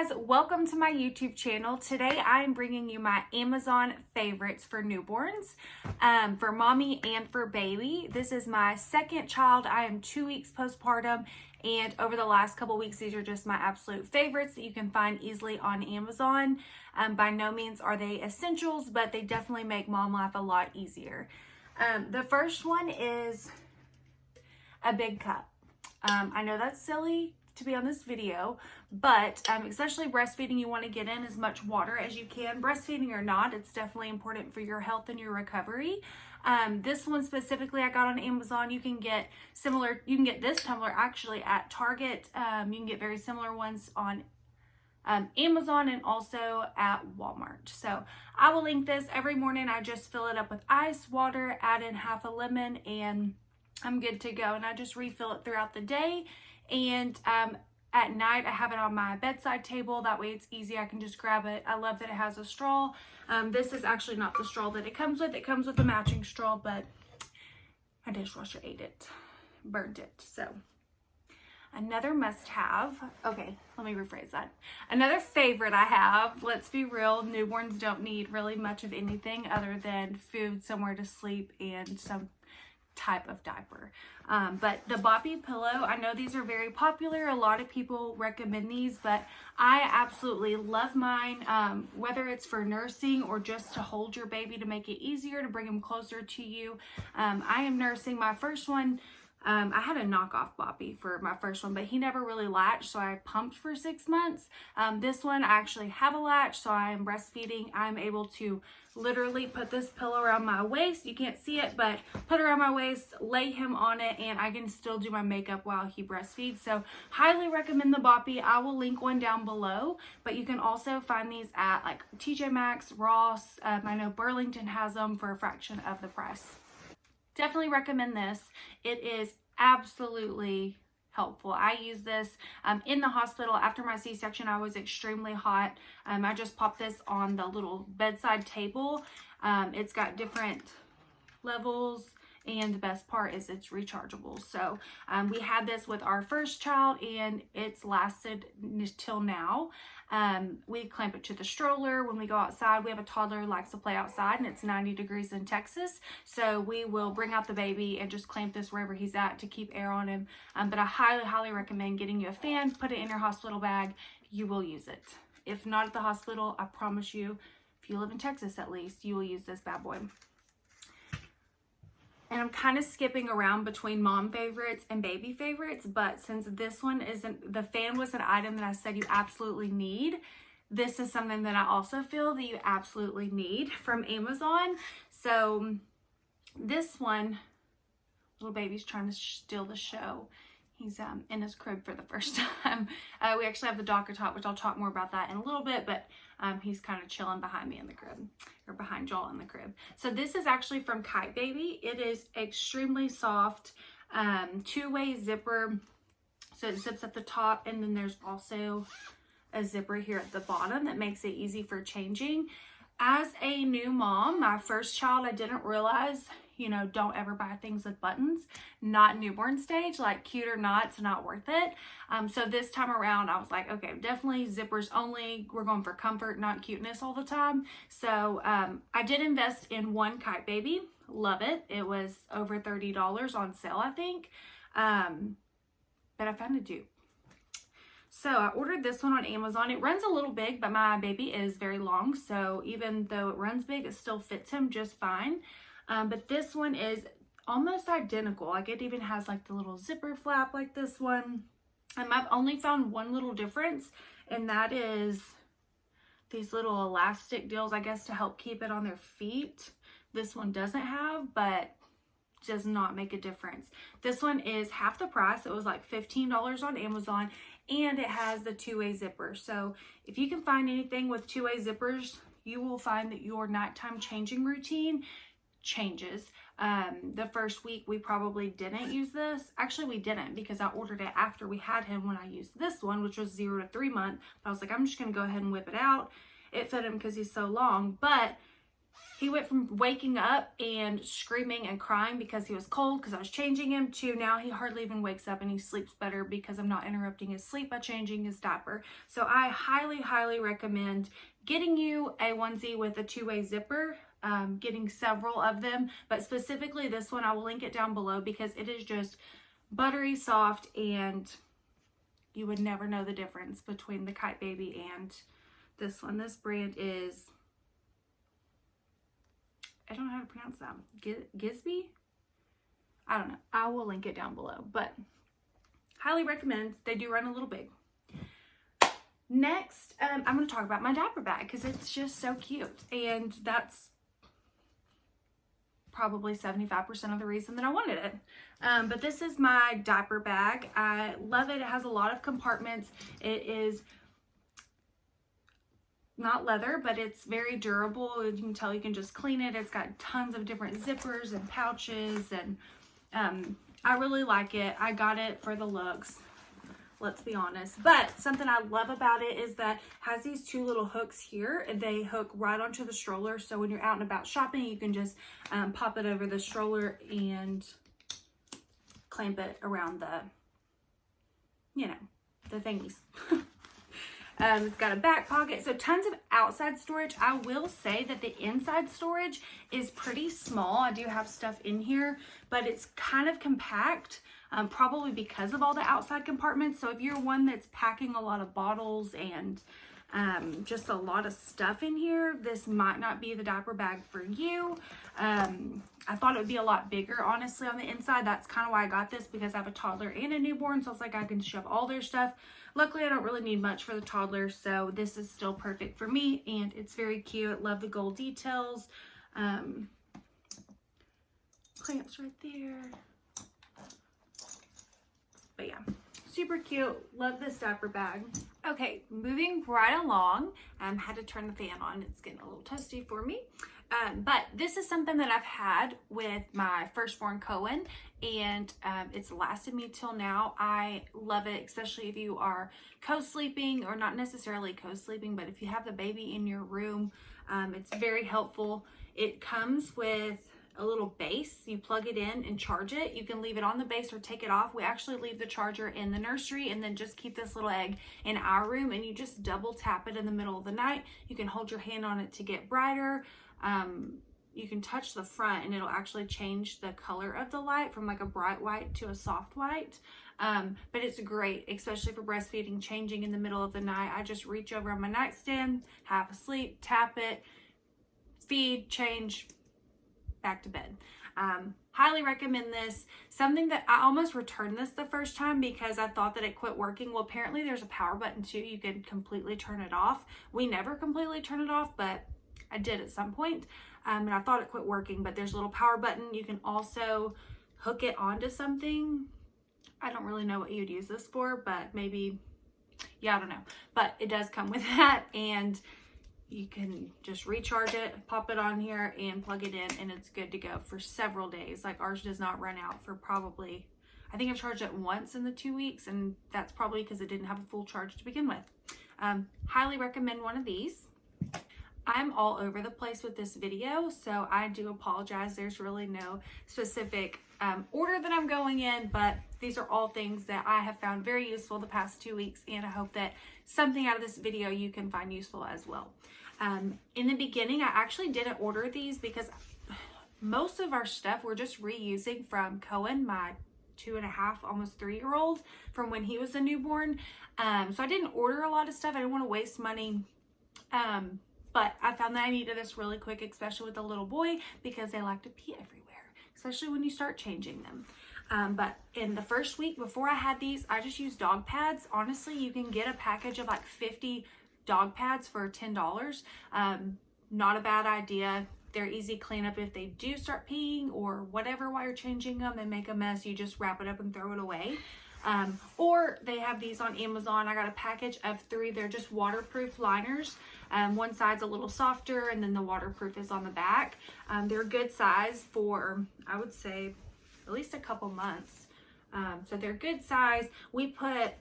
guys, welcome to my YouTube channel. Today I'm bringing you my Amazon favorites for newborns, for mommy and for baby. This is my second child. I am 2 weeks postpartum, and over the last couple weeks these are just my absolute favorites that you can find easily on Amazon. By no means are they essentials, but they definitely make mom life a lot easier. The first one is a big cup. I know that's silly to be on this video, but especially breastfeeding, you want to get in as much water as you can. Breastfeeding or not, it's definitely important for your health and your recovery. This one specifically I got on Amazon. You can get this tumbler actually at Target. You can get very similar ones on Amazon and also at Walmart. So I will link this. Every morning I just fill it up with ice water, add in half a lemon, and I'm good to go. And I just refill it throughout the day. And at night I have it on my bedside table. That way it's easy. I can just grab it. I love that it has a straw. This is actually not the straw that it comes with. It comes with a matching straw, but my dishwasher ate it, burnt it. So another must-have. Okay, let me rephrase that. Another favorite I have, let's be real, newborns don't need really much of anything other than food, somewhere to sleep, and some type of diaper. But the Boppy pillow, I know these are very popular. A lot of people recommend these, but I absolutely love mine, whether it's for nursing or just to hold your baby to make it easier, to bring him closer to you. I am nursing my first one. I had a knockoff Boppy for my first one, but he never really latched, so I pumped for 6 months. This one, I actually have a latch, so I am breastfeeding. I'm able to literally put this pillow around my waist. You can't see it, but put it around my waist, lay him on it, and I can still do my makeup while he breastfeeds. So highly recommend the Boppy. I will link one down below, but you can also find these at like TJ Maxx, Ross. I know Burlington has them for a fraction of the price. Definitely recommend this. It is absolutely helpful. I use this in the hospital. After my C-section, I was extremely hot. I just popped this on the little bedside table. It's got different levels, and the best part is it's rechargeable. So we had this with our first child, and it's lasted till now. We clamp it to the stroller when we go outside. We have a toddler who likes to play outside, and it's 90 degrees in Texas. So we will bring out the baby and just clamp this wherever he's at to keep air on him. But I highly recommend getting you a fan, put it in your hospital bag. You will use it. If not at the hospital, I promise you, if you live in Texas at least, you will use this bad boy. And I'm kind of skipping around between mom favorites and baby favorites, but since this one isn't, the fan was an item that I said you absolutely need, this is something that I also feel that you absolutely need from Amazon. So this one, little baby's trying to steal the show. He's in his crib for the first time. We actually have the Docker top, which I'll talk more about that in a little bit, but he's kind of chilling behind me in the crib, or behind y'all in the crib. So this is actually from Kite Baby. It is extremely soft, two-way zipper. So it zips at the top, and then there's also a zipper here at the bottom that makes it easy for changing. As a new mom, my first child, I didn't realize, you know, don't ever buy things with buttons. Not newborn stage, like cute or not, it's not worth it. So this time around, I was like, okay, definitely zippers only. We're going for comfort, not cuteness all the time. So I did invest in one Kite Baby. Love it. It was over $30 on sale, I think. But I found a dupe. So I ordered this one on Amazon. It runs a little big, but my baby is very long. So even though it runs big, it still fits him just fine. But this one is almost identical. Like it even has like the little zipper flap like this one. I've only found one little difference, and that is these little elastic deals, I guess, to help keep it on their feet. This one doesn't have, but does not make a difference. This one is half the price. It was like $15 on Amazon, and it has the two-way zipper. So if you can find anything with two-way zippers, you will find that your nighttime changing routine changes. The first week we probably didn't use this. Actually, we didn't, because I ordered it after we had him when I used this one, which was 0 to 3 months. I was like, I'm just gonna go ahead and whip it out. It fit him because he's so long, but he went from waking up and screaming and crying because he was cold because I was changing him to now he hardly even wakes up and he sleeps better because I'm not interrupting his sleep by changing his diaper. So I highly, highly recommend getting you a onesie with a two-way zipper, getting several of them, but specifically this one, I will link it down below because it is just buttery soft and you would never know the difference between the Kite Baby and this one. This brand is, I don't know how to pronounce that. Gisby? I don't know. I will link it down below, but highly recommend. They do run a little big. Next, I'm going to talk about my diaper bag because it's just so cute, and that's probably 75% of the reason that I wanted it. But this is my diaper bag. I love it. It has a lot of compartments. It is not leather, but it's very durable. You can tell you can just clean it. It's got tons of different zippers and pouches, and I really like it. I got it for the looks, let's be honest. But something I love about it is that it has these two little hooks here, and they hook right onto the stroller. So when you're out and about shopping, you can just pop it over the stroller and clamp it around the, you know, the thingies. It's got a back pocket, so tons of outside storage. I will say that the inside storage is pretty small. I do have stuff in here, but it's kind of compact, probably because of all the outside compartments. So if you're one that's packing a lot of bottles and just a lot of stuff in here, this might not be the diaper bag for you. I thought it would be a lot bigger, honestly, on the inside. That's kind of why I got this, because I have a toddler and a newborn, so it's like I can shove all their stuff. Luckily, I don't really need much for the toddler, so this is still perfect for me, and it's very cute. Love the gold details. Clamps right there. But yeah, super cute. Love this diaper bag. Okay, moving right along. Had to turn the fan on. It's getting a little toasty for me. But this is something that I've had with my firstborn Cohen, and it's lasted me till now. I love it, especially if you are co-sleeping, or not necessarily co-sleeping, but if you have the baby in your room, it's very helpful. It comes with a little base. You plug it in and charge it. You can leave it on the base or take it off. We actually leave the charger in the nursery and then just keep this little egg in our room, and you just double tap it in the middle of the night. You can hold your hand on it to get brighter. You can touch the front and it'll actually change the color of the light from like a bright white to a soft white. But it's great, especially for breastfeeding, changing in the middle of the night. I just reach over on my nightstand, half asleep, tap it, feed, change, back to bed. Highly recommend this. Something that I almost returned this the first time because I thought that it quit working. Well, apparently there's a power button too. You can completely turn it off. We never completely turn it off, but I did at some point. And I thought it quit working, but there's a little power button. You can also hook it onto something. I don't really know what you'd use this for, but maybe, yeah, I don't know. But it does come with that, and you can just recharge it, pop it on here, and plug it in, and it's good to go for several days. Like, ours does not run out for probably, I think I've charged it once in the 2 weeks, and that's probably because it didn't have a full charge to begin with. Highly recommend one of these. I'm all over the place with this video, so I do apologize. There's really no specific order that I'm going in, but these are all things that I have found very useful the past 2 weeks, and I hope that something out of this video you can find useful as well. In the beginning, I actually didn't order these because most of our stuff we're just reusing from Cohen, my 2.5, almost 3-year-old, from when he was a newborn. So I didn't order a lot of stuff. I didn't want to waste money. But I found that I needed this really quick, especially with a little boy, because they like to pee everywhere, especially when you start changing them. But in the first week before I had these, I just used dog pads. Honestly, you can get a package of like 50 dog pads for $10. Not a bad idea. They're easy cleanup if they do start peeing or whatever while you're changing them and make a mess. You just wrap it up and throw it away. Or they have these on Amazon. I got a package of 3. They're just waterproof liners. One side's a little softer, and then the waterproof is on the back. They're good size for, I would say, at least a couple months. So they're good size. We put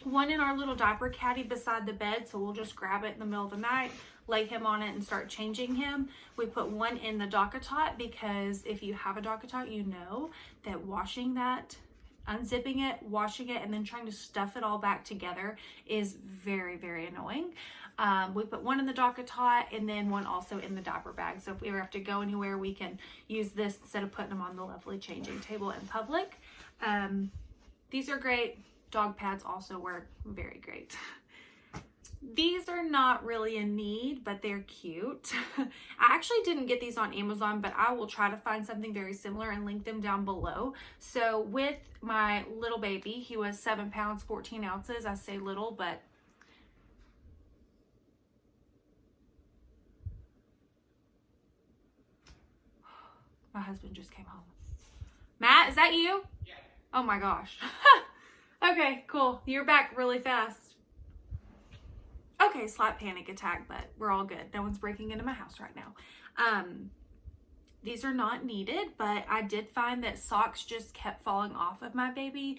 one in our little diaper caddy beside the bed, so we'll just grab it in the middle of the night, lay him on it, and start changing him. We put one in the DockATot because if you have a DockATot, you know that washing that, unzipping it, washing it, and then trying to stuff it all back together is very, very annoying. We put one in the DockATot and then one also in the diaper bag. So if we ever have to go anywhere, we can use this instead of putting them on the lovely changing table in public. These are great. Dog pads also work very great. These are not really a need, but they're cute. I actually didn't get these on Amazon, but I will try to find something very similar and link them down below. So with my little baby, he was 7 pounds, 14 ounces. I say little, but my husband just came home. Matt, is that you? Yeah. Oh my gosh. Okay, cool. You're back really fast. Okay, slight panic attack, but we're all good. No one's breaking into my house right now. These are not needed, but I did find that socks just kept falling off of my baby.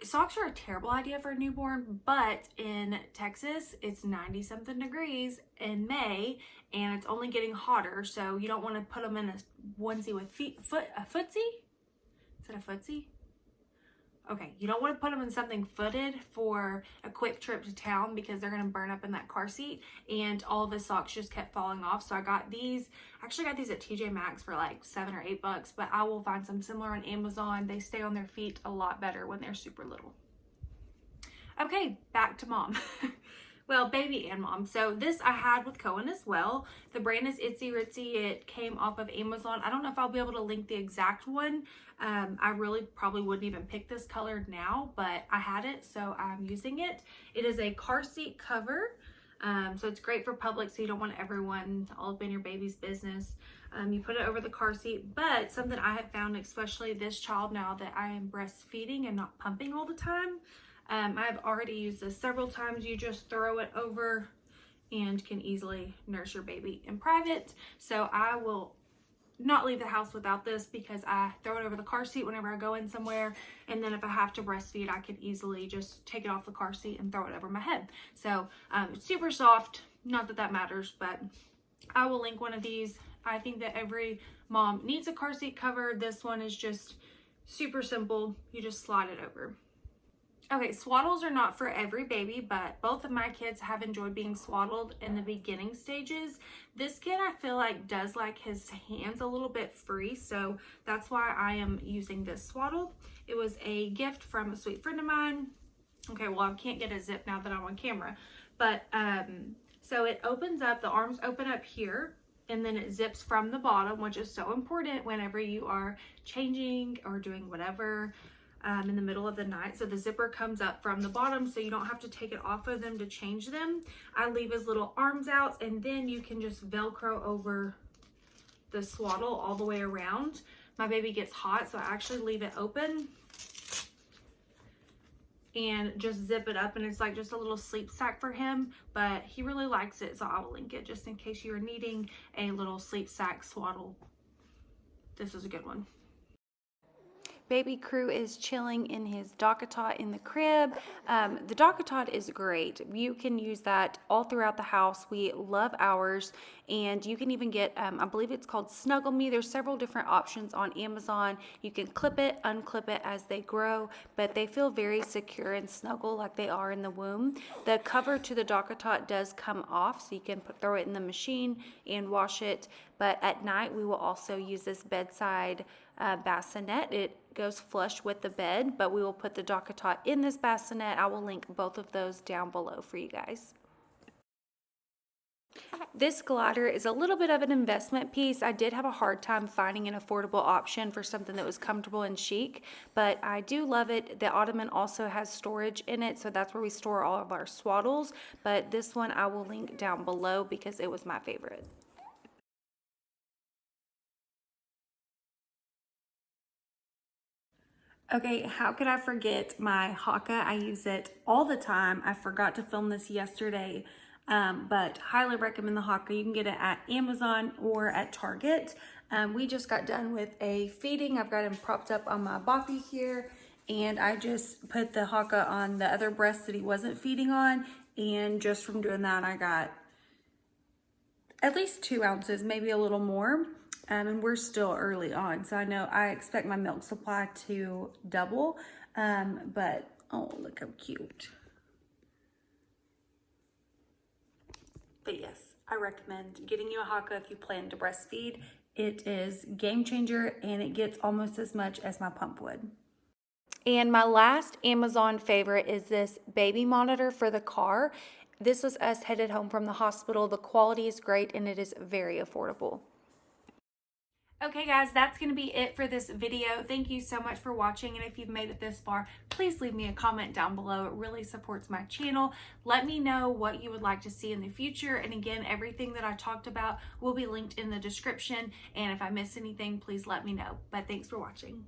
Socks are a terrible idea for a newborn, but in Texas, it's 90 something degrees in May, and it's only getting hotter, so you don't want to put them in a onesie with a footsie? Is it a footsie? Okay, you don't want to put them in something footed for a quick trip to town because they're going to burn up in that car seat, and all of his socks just kept falling off. So I got these, actually got these at TJ Maxx for like $7 or $8, but I will find some similar on Amazon. They stay on their feet a lot better when they're super little. Okay, back to mom. Well, baby and mom. So this I had with Cohen as well. The brand is Itsy Ritsy. It came off of Amazon. I don't know if I'll be able to link the exact one. I really probably wouldn't even pick this color now, but I had it, so I'm using it. It is a car seat cover. So it's great for public, so you don't want everyone all up in your baby's business. You put it over the car seat, but something I have found, especially this child now that I am breastfeeding and not pumping all the time, I've already used this several times. You just throw it over and can easily nurse your baby in private. So I will not leave the house without this because I throw it over the car seat whenever I go in somewhere. And then if I have to breastfeed, I can easily just take it off the car seat and throw it over my head. So it's super soft. Not that that matters, but I will link one of these. I think that every mom needs a car seat cover. This one is just super simple. You just slide it over. Okay, swaddles are not for every baby, but both of my kids have enjoyed being swaddled in the beginning stages. This kid, I feel like, does like his hands a little bit free, so that's why I am using this swaddle. It was a gift from a sweet friend of mine. Okay, well, I can't get a zip now that I'm on camera, but so it opens up, the arms open up here, and then it zips from the bottom, which is so important whenever you are changing or doing whatever in the middle of the night. So the zipper comes up from the bottom, so you don't have to take it off of them to change them. I leave his little arms out, and then you can just Velcro over the swaddle all the way around. My baby gets hot, so I actually leave it open and just zip it up, and it's like just a little sleep sack for him, but he really likes it, so I will link it just in case you're needing a little sleep sack swaddle. This is a good one. Baby Crew is chilling in his DockATot in the crib. The DockATot is great. You can use that all throughout the house. We love ours, and you can even get, I believe it's called Snuggle Me. There's several different options on Amazon. You can clip it, unclip it as they grow, but they feel very secure and snuggle like they are in the womb. The cover to the DockATot does come off, so you can throw it in the machine and wash it, but at night we will also use this bedside bassinet. It goes flush with the bed, but we will put the DockATot in this bassinet. I will link both of those down below for you guys. This glider is a little bit of an investment piece. I did have a hard time finding an affordable option for something that was comfortable and chic, but I do love it. The ottoman also has storage in it, so that's where we store all of our swaddles, but this one I will link down below because it was my favorite. Okay, how could I forget my Haka? I use it all the time. I forgot to film this yesterday, but highly recommend the Haka. You can get it at Amazon or at Target. We just got done with a feeding. I've got him propped up on my boppy here, and I just put the Haka on the other breast that he wasn't feeding on, and just from doing that I got at least 2 ounces, maybe a little more. And we're still early on, so I expect my milk supply to double. But oh, look how cute. But yes, I recommend getting you a Haka if you plan to breastfeed. It is game changer, and it gets almost as much as my pump would. And my last Amazon favorite is this baby monitor for the car. This was us headed home from the hospital. The quality is great, and it is very affordable. Okay guys, that's going to be it for this video. Thank you so much for watching, and if you've made it this far, please leave me a comment down below. It really supports my channel. Let me know what you would like to see in the future, and again, everything that I talked about will be linked in the description, and if I miss anything, please let me know. But thanks for watching.